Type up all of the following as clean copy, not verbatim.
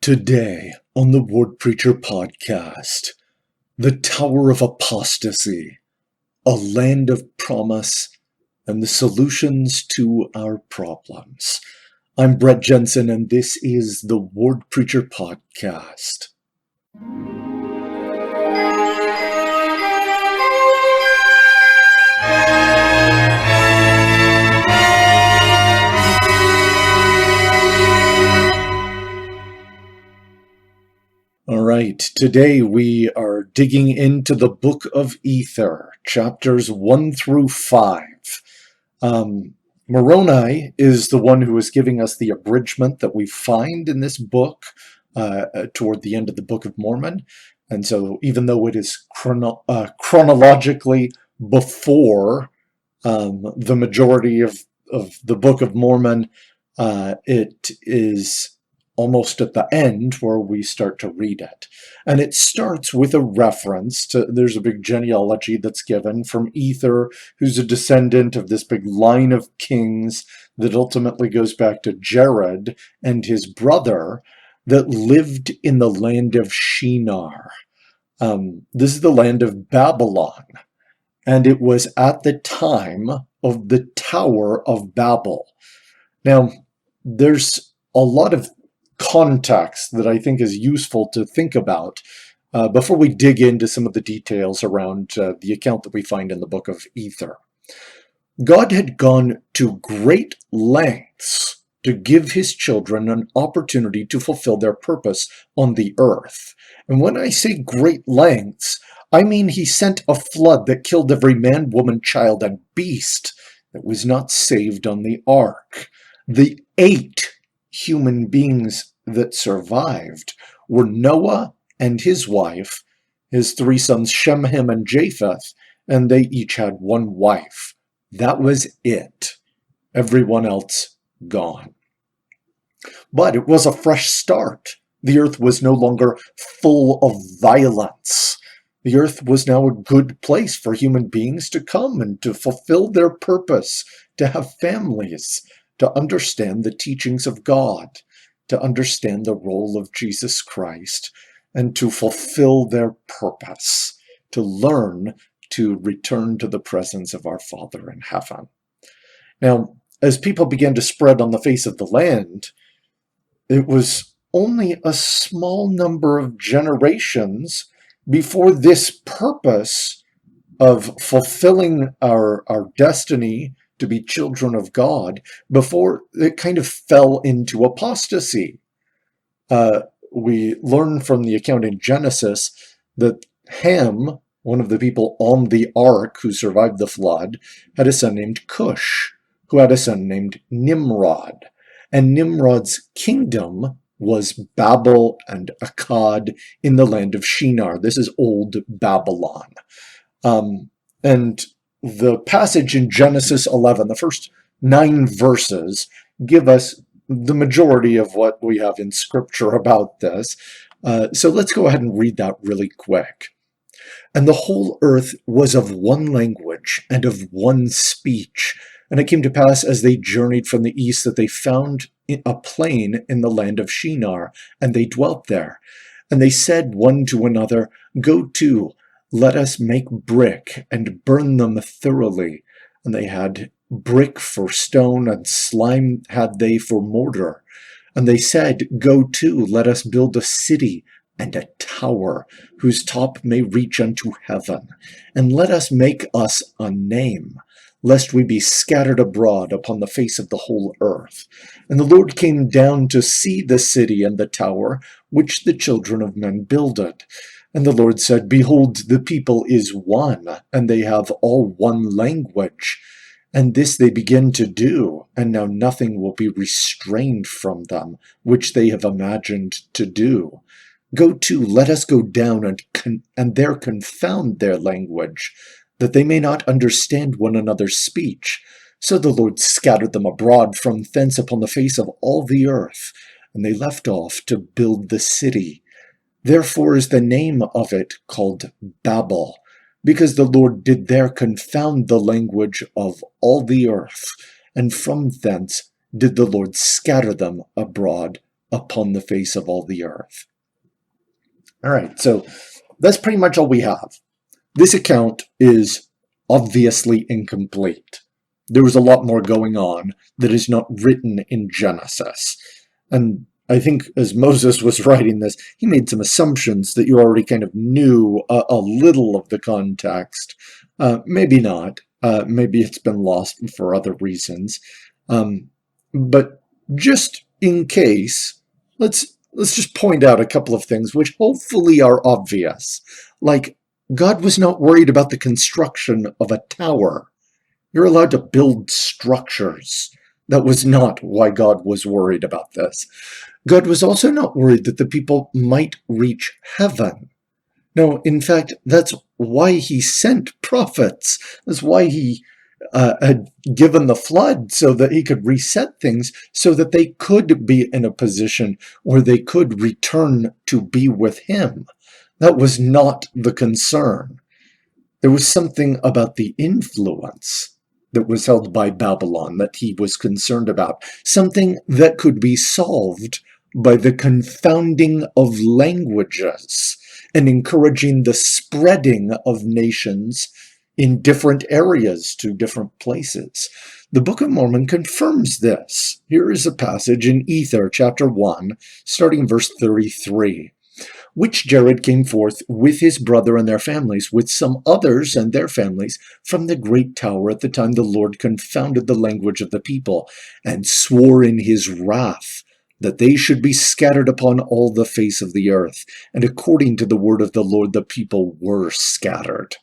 Today on the Word Preacher Podcast, the Tower of Apostasy, a land of promise, and the solutions to our problems. I'm Brett Jensen, and this is the Word Preacher Podcast. All right, today we are digging into the Book of Ether, chapters 1 through 5. Moroni is the one who is giving us the abridgment that we find in this book toward the end of the Book of Mormon. And so even though it is chronologically before the majority of the Book of Mormon, it is almost at the end where we start to read it. And it starts with a reference to, there's a big genealogy that's given from Ether, who's a descendant of this big line of kings that ultimately goes back to Jared and his brother that lived in the land of Shinar. This is the land of Babylon. And it was at the time of the Tower of Babel. Now, there's a lot of context that I think is useful to think about before we dig into some of the details around the account that we find in the Book of Ether. God had gone to great lengths to give his children an opportunity to fulfill their purpose on the earth. And when I say great lengths, I mean he sent a flood that killed every man, woman, child, and beast that was not saved on the ark. The 8 human beings that survived were Noah and his wife, his 3 sons Shem, Ham, and Japheth, and they each had 1 wife. That was it. Everyone else gone. But it was a fresh start. The earth was no longer full of violence. The earth was now a good place for human beings to come and to fulfill their purpose, to have families, to understand the teachings of God, to understand the role of Jesus Christ, and to fulfill their purpose, to learn to return to the presence of our Father in heaven. Now, as people began to spread on the face of the land, it was only a small number of generations before this purpose of fulfilling our destiny to be children of God, before it kind of fell into apostasy. We learn from the account in Genesis that Ham, one of the people on the ark who survived the flood, had a son named Cush, who had a son named Nimrod. And Nimrod's kingdom was Babel and Akkad in the land of Shinar. This is old Babylon. And the passage in Genesis 11, the first 9 verses, give us the majority of what we have in Scripture about this. So let's go ahead and read that really quick. And the whole earth was of one language and of one speech. And it came to pass as they journeyed from the east that they found a plain in the land of Shinar, and they dwelt there. And they said one to another, Go to, let us make brick and burn them thoroughly. And they had brick for stone, and slime had they for mortar. And they said, Go to, let us build a city and a tower, whose top may reach unto heaven. And let us make us a name, lest we be scattered abroad upon the face of the whole earth. And the Lord came down to see the city and the tower, which the children of men builded. And the Lord said, Behold, the people is one, and they have all one language. And this they begin to do, and now nothing will be restrained from them, which they have imagined to do. Go to, let us go down and there confound their language, that they may not understand one another's speech. So the Lord scattered them abroad from thence upon the face of all the earth, and they left off to build the city. Therefore is the name of it called Babel, because the Lord did there confound the language of all the earth, and from thence did the Lord scatter them abroad upon the face of all the earth. All right, so that's pretty much all we have. This account is obviously incomplete. There was a lot more going on that is not written in Genesis. And I think as Moses was writing this, he made some assumptions that you already kind of knew a little of the context. Maybe not. Maybe it's been lost for other reasons. But just in case, let's just point out a couple of things which hopefully are obvious. Like, God was not worried about the construction of a tower. You're allowed to build structures. That was not why God was worried about this. God was also not worried that the people might reach heaven. No, in fact, that's why he sent prophets. That's why he had given the flood, so that he could reset things, so that they could be in a position where they could return to be with him. That was not the concern. There was something about the influence that was held by Babylon that he was concerned about, something that could be solved by the confounding of languages and encouraging the spreading of nations in different areas to different places. The Book of Mormon confirms this. Here is a passage in Ether, chapter 1, starting in verse 33. Which Jared came forth with his brother and their families, with some others and their families, from the great tower at the time the Lord confounded the language of the people, and swore in his wrath that they should be scattered upon all the face of the earth. And according to the word of the Lord, the people were scattered.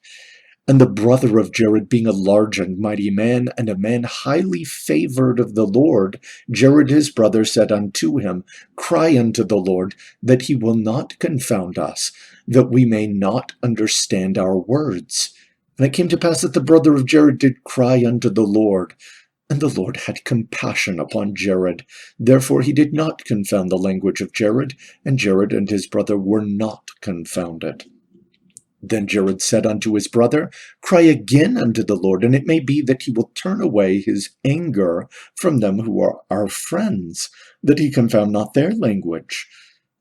And the brother of Jared, being a large and mighty man, and a man highly favored of the Lord, Jared his brother said unto him, Cry unto the Lord, that he will not confound us, that we may not understand our words. And it came to pass that the brother of Jared did cry unto the Lord, and the Lord had compassion upon Jared. Therefore he did not confound the language of Jared, and Jared and his brother were not confounded. Then Jared said unto his brother, Cry again unto the Lord, and it may be that he will turn away his anger from them who are our friends, that he confound not their language.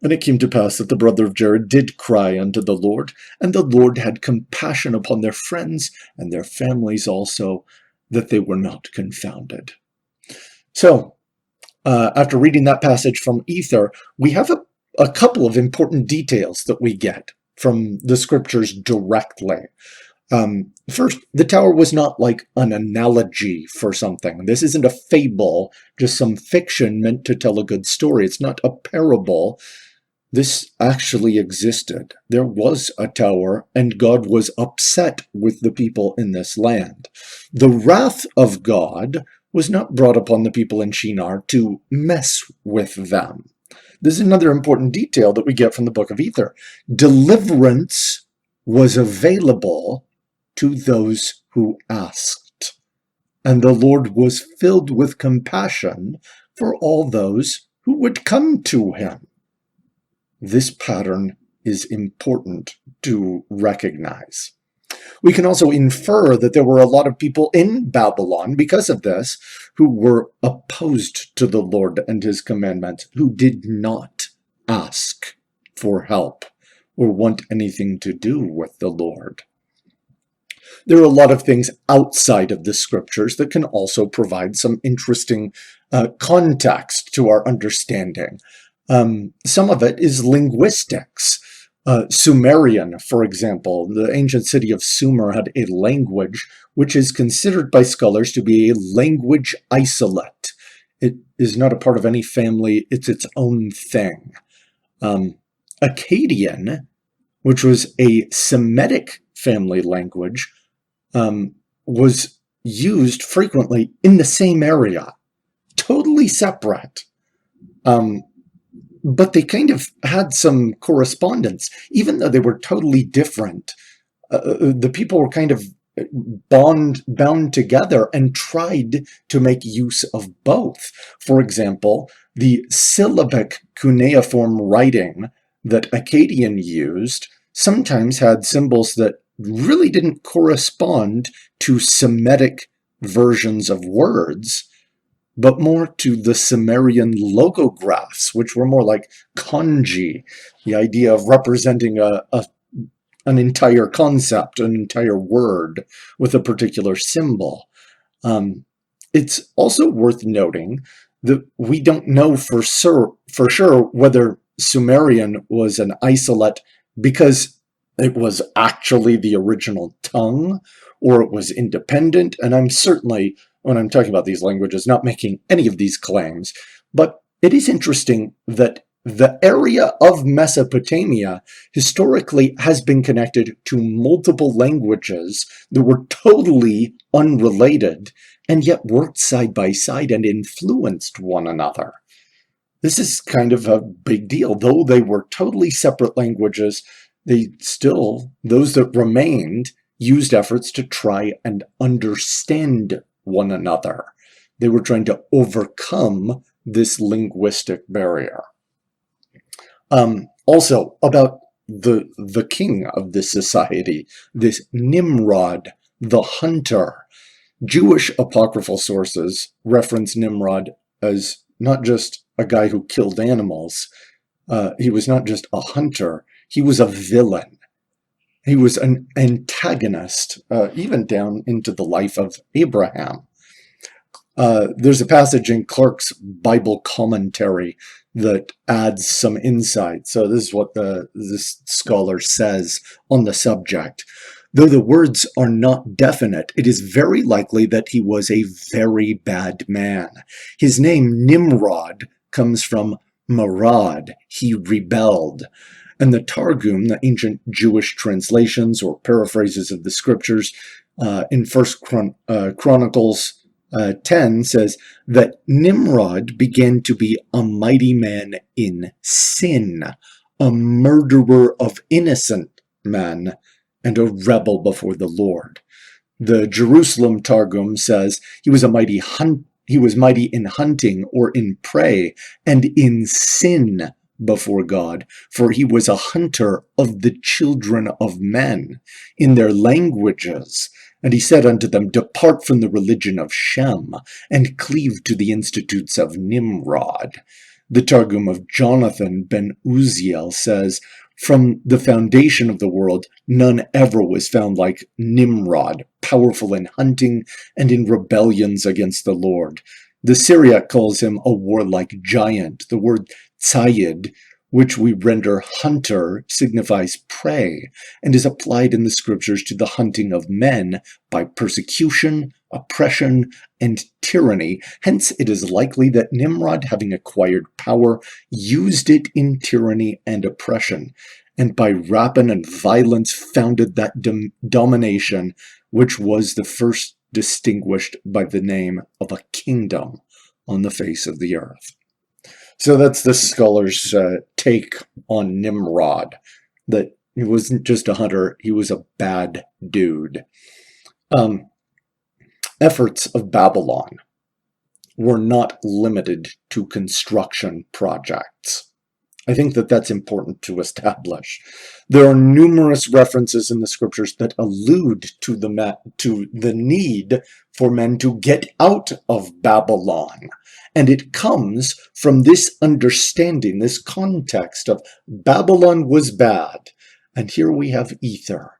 And it came to pass that the brother of Jared did cry unto the Lord, and the Lord had compassion upon their friends and their families also, that they were not confounded. So, after reading that passage from Ether, we have a couple of important details that we get from the scriptures directly. First, the tower was not like an analogy for something. This isn't a fable, just some fiction meant to tell a good story. It's not a parable. This actually existed. There was a tower, and God was upset with the people in this land. The wrath of God was not brought upon the people in Shinar to mess with them. This is another important detail that we get from the Book of Ether. Deliverance was available to those who asked, and the Lord was filled with compassion for all those who would come to him. This pattern is important to recognize. We can also infer that there were a lot of people in Babylon, because of this, who were opposed to the Lord and his commandments, who did not ask for help or want anything to do with the Lord. There are a lot of things outside of the scriptures that can also provide some interesting context to our understanding. Some of it is linguistics. Sumerian, for example, the ancient city of Sumer had a language which is considered by scholars to be a language isolate. It is not a part of any family, it's its own thing. Akkadian, which was a Semitic family language, was used frequently in the same area, totally separate. But they kind of had some correspondence, even though they were totally different. The people were kind of bound together and tried to make use of both. For example, the syllabic cuneiform writing that Akkadian used sometimes had symbols that really didn't correspond to Semitic versions of words, but more to the Sumerian logographs, which were more like kanji, the idea of representing an entire concept, an entire word with a particular symbol. It's also worth noting that we don't know for sure whether Sumerian was an isolate because it was actually the original tongue or it was independent. And I'm certainly, when I'm talking about these languages, not making any of these claims. But it is interesting that the area of Mesopotamia historically has been connected to multiple languages that were totally unrelated and yet worked side by side and influenced one another. This is kind of a big deal. Though they were totally separate languages, those that remained, used efforts to try and understand one another. They were trying to overcome this linguistic barrier. Also, about the king of this society, this Nimrod, the hunter. Jewish apocryphal sources reference Nimrod as not just a guy who killed animals. He was not just a hunter. He was a villain. He was an antagonist, even down into the life of Abraham. There's a passage in Clarke's Bible commentary that adds some insight. So this is what this scholar says on the subject. Though the words are not definite, it is very likely that he was a very bad man. His name Nimrod comes from Marad, he rebelled. And the Targum, the ancient Jewish translations or paraphrases of the scriptures, in First Chronicles 10 says that Nimrod began to be a mighty man in sin, a murderer of innocent men, and a rebel before the Lord. The Jerusalem Targum says he was mighty in hunting or in prey and in sin before God, for he was a hunter of the children of men in their languages. And he said unto them, depart from the religion of Shem, and cleave to the institutes of Nimrod. The Targum of Jonathan ben Uziel says, from the foundation of the world, none ever was found like Nimrod, powerful in hunting and in rebellions against the Lord. The Syriac calls him a warlike giant. The word tzayid, which we render hunter, signifies prey, and is applied in the scriptures to the hunting of men by persecution, oppression, and tyranny. Hence, it is likely that Nimrod, having acquired power, used it in tyranny and oppression, and by rapine and violence founded that domination, which was the first distinguished by the name of a kingdom on the face of the earth. So that's the scholar's take on Nimrod, that he wasn't just a hunter, he was a bad dude. Efforts of Babylon were not limited to construction projects. I think that that's important to establish. There are numerous references in the scriptures that allude to the need for men to get out of Babylon. And it comes from this understanding, this context of Babylon was bad. And here we have Ether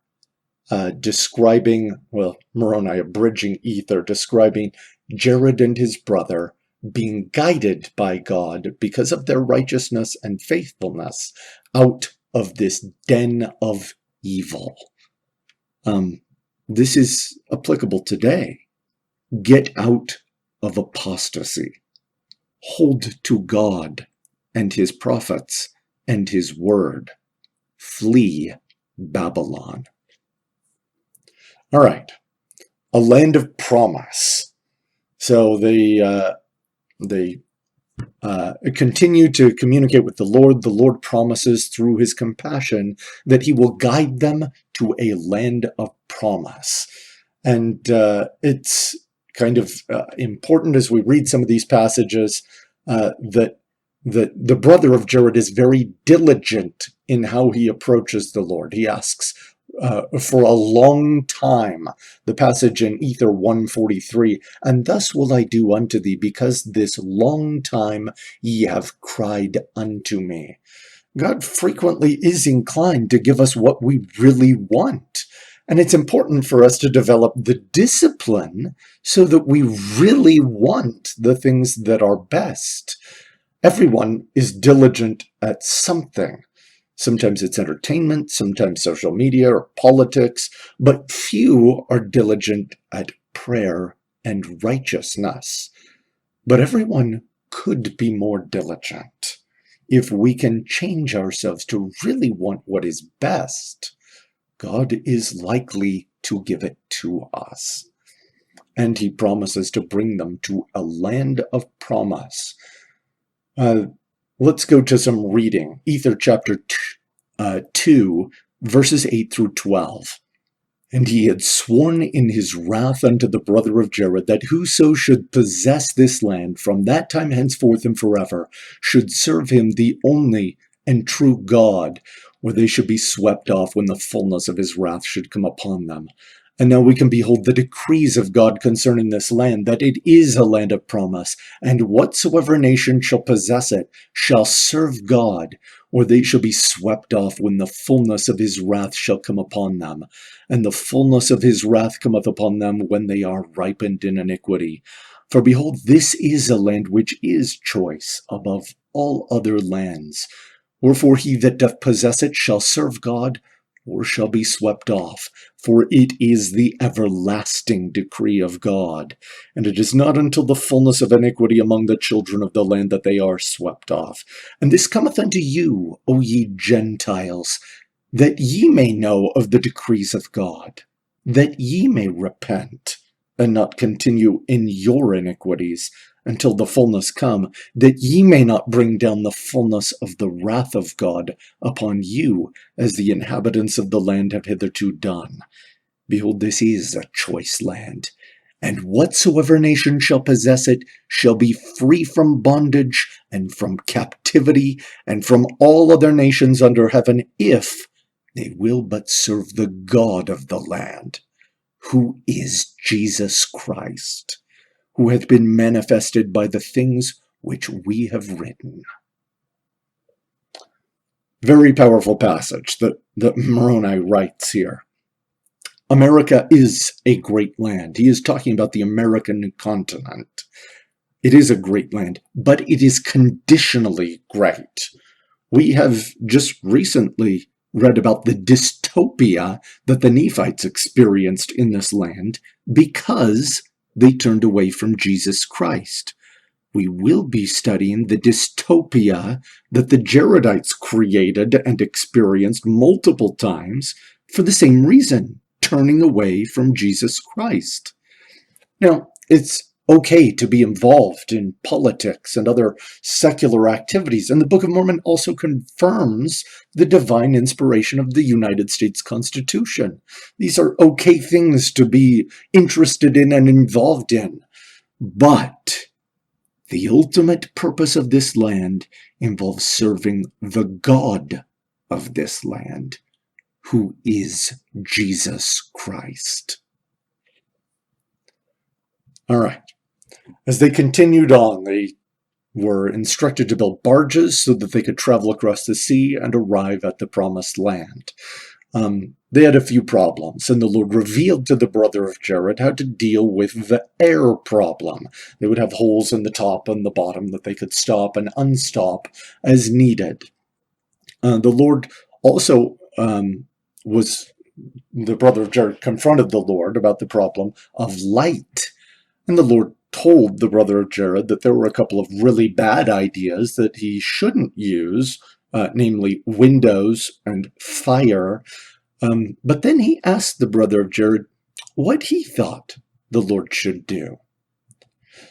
describing, well, Moroni abridging Ether, describing Jared and his brother being guided by God because of their righteousness and faithfulness out of this den of evil. This is applicable today. Get out of apostasy. Hold to God and his prophets and his word. Flee Babylon. All right. A land of promise. So they continue to communicate with the Lord. The Lord promises through his compassion that he will guide them to a land of promise. And it's kind of important as we read some of these passages that the brother of Jared is very diligent in how he approaches the Lord. He asks for a long time. The passage in Ether 143, and thus will I do unto thee, because this long time ye have cried unto me. God frequently is inclined to give us what we really want. And it's important for us to develop the discipline so that we really want the things that are best. Everyone is diligent at something. Sometimes it's entertainment, sometimes social media or politics, but few are diligent at prayer and righteousness. But everyone could be more diligent. If we can change ourselves to really want what is best, God is likely to give it to us. And he promises to bring them to a land of promise. Let's go to some reading. Ether chapter 2, verses 8 through 12. And he had sworn in his wrath unto the brother of Jared, that whoso should possess this land from that time henceforth and forever should serve him the only and true God, or they should be swept off when the fullness of his wrath should come upon them. And now we can behold the decrees of God concerning this land, that it is a land of promise, and whatsoever nation shall possess it shall serve God, or they shall be swept off when the fullness of his wrath shall come upon them. And the fullness of his wrath cometh upon them when they are ripened in iniquity. For behold, this is a land which is choice above all other lands. Wherefore he that doth possess it shall serve God, or shall be swept off. For it is the everlasting decree of God. And it is not until the fullness of iniquity among the children of the land that they are swept off. And this cometh unto you, O ye Gentiles, that ye may know of the decrees of God, that ye may repent, and not continue in your iniquities, until the fullness come, that ye may not bring down the fullness of the wrath of God upon you, as the inhabitants of the land have hitherto done. Behold, this is a choice land, and whatsoever nation shall possess it shall be free from bondage and from captivity and from all other nations under heaven, if they will but serve the God of the land, who is Jesus Christ, who hath been manifested by the things which we have written. Very powerful passage that Moroni writes here. America is a great land. He is talking about the American continent. It is a great land, but it is conditionally great. We have just recently read about the dystopia that the Nephites experienced in this land because they turned away from Jesus Christ. We will be studying the dystopia that the Jaredites created and experienced multiple times for the same reason, turning away from Jesus Christ. Now, it's okay to be involved in politics and other secular activities, and the Book of Mormon also confirms the divine inspiration of the United States Constitution. These are okay things to be interested in and involved in, but the ultimate purpose of this land involves serving the God of this land, who is Jesus Christ. All right. As they continued on, they were instructed to build barges so that they could travel across the sea and arrive at the promised land. They had a few problems, and the Lord revealed to the brother of Jared how to deal with the air problem. They would have holes in the top and the bottom that they could stop and unstop as needed. The Lord also the brother of Jared confronted the Lord about the problem of light. And the Lord told the brother of Jared that there were a couple of really bad ideas that he shouldn't use, namely windows and fire. But then he asked the brother of Jared what he thought the Lord should do.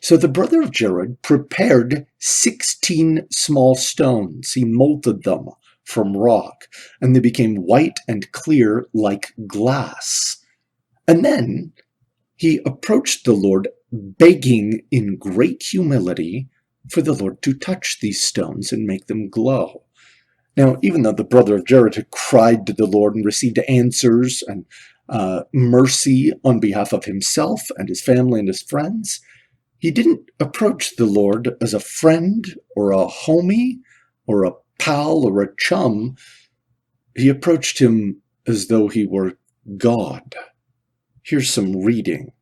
So the brother of Jared prepared 16 small stones. He molded them from rock, and they became white and clear like glass. And then he approached the Lord, begging in great humility for the Lord to touch these stones and make them glow. Now, even though the brother of Jared had cried to the Lord and received answers and mercy on behalf of himself and his family and his friends, he didn't approach the Lord as a friend or a homie or a pal or a chum. He approached him as though he were God. Here's some reading.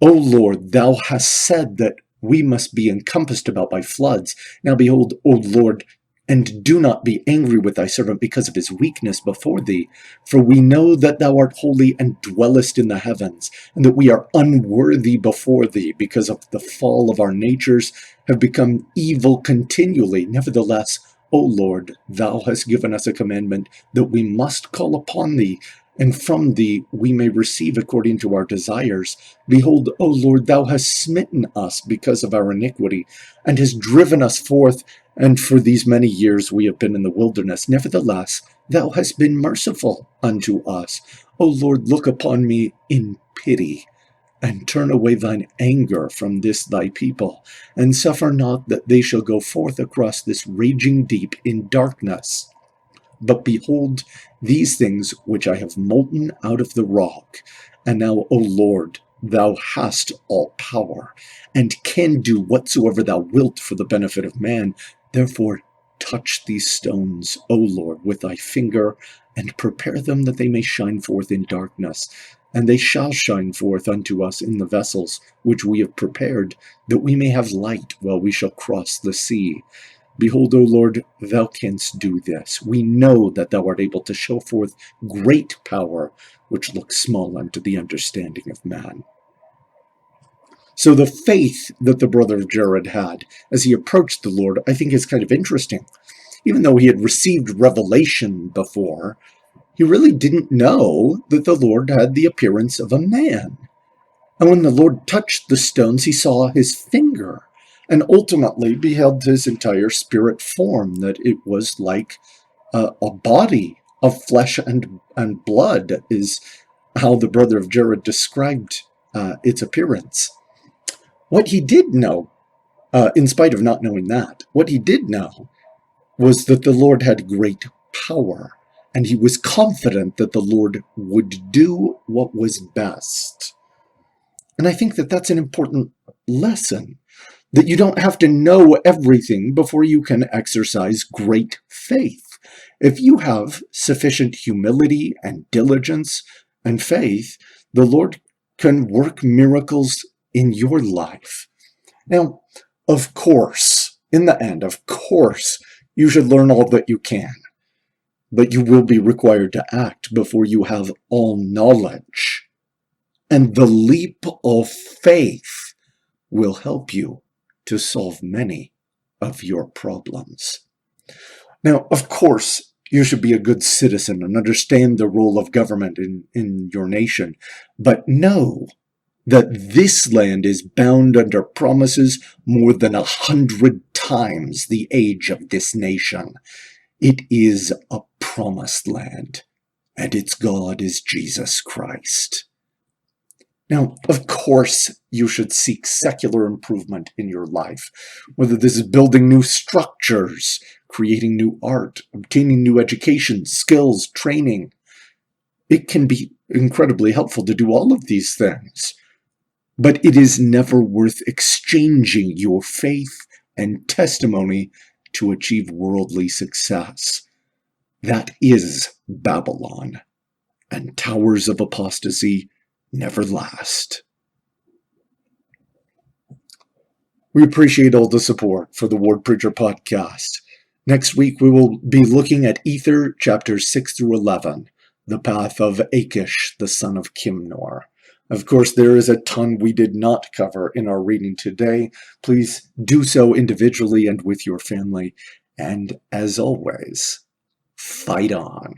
O Lord, thou hast said that we must be encompassed about by floods. Now behold, O Lord, and do not be angry with thy servant because of his weakness before thee. For we know that thou art holy and dwellest in the heavens, and that we are unworthy before thee, because of the fall of our natures, have become evil continually. Nevertheless, O Lord, thou hast given us a commandment that we must call upon thee, and from thee we may receive according to our desires. Behold, O Lord, thou hast smitten us because of our iniquity, and hast driven us forth, and for these many years we have been in the wilderness. Nevertheless, thou hast been merciful unto us. O Lord, look upon me in pity, and turn away thine anger from this thy people, and suffer not that they shall go forth across this raging deep in darkness. But behold, these things which I have molten out of the rock. And now, O Lord, thou hast all power, and can do whatsoever thou wilt for the benefit of man. Therefore, touch these stones, O Lord, with thy finger, and prepare them that they may shine forth in darkness. And they shall shine forth unto us in the vessels which we have prepared, that we may have light while we shall cross the sea. Behold, O Lord, thou canst do this. We know that thou art able to show forth great power, which looks small unto the understanding of man. So the faith that the brother of Jared had as he approached the Lord, I think is kind of interesting. Even though he had received revelation before, he really didn't know that the Lord had the appearance of a man. And when the Lord touched the stones, he saw his finger, and ultimately beheld his entire spirit form, that it was like a body of flesh and blood, is how the brother of Jared described its appearance. What he did know, in spite of not knowing that, what he did know was that the Lord had great power, and he was confident that the Lord would do what was best. And I think that that's an important lesson, that you don't have to know everything before you can exercise great faith. If you have sufficient humility and diligence and faith, the Lord can work miracles in your life. Now, of course, in the end, of course, you should learn all that you can, but you will be required to act before you have all knowledge. And the leap of faith will help you to solve many of your problems. Now, of course, you should be a good citizen and understand the role of government in your nation, but know that this land is bound under promises more than 100 times the age of this nation. It is a promised land, and its God is Jesus Christ. Now, of course, you should seek secular improvement in your life, whether this is building new structures, creating new art, obtaining new education, skills, training. It can be incredibly helpful to do all of these things, but it is never worth exchanging your faith and testimony to achieve worldly success. That is Babylon, and towers of apostasy never last. We appreciate all the support for the Word Preacher podcast. Next week we will be looking at Ether chapters 6 through 11, the path of Achish, the son of Kimnor. Of course, there is a ton we did not cover in our reading today. Please do so individually and with your family. And as always, fight on.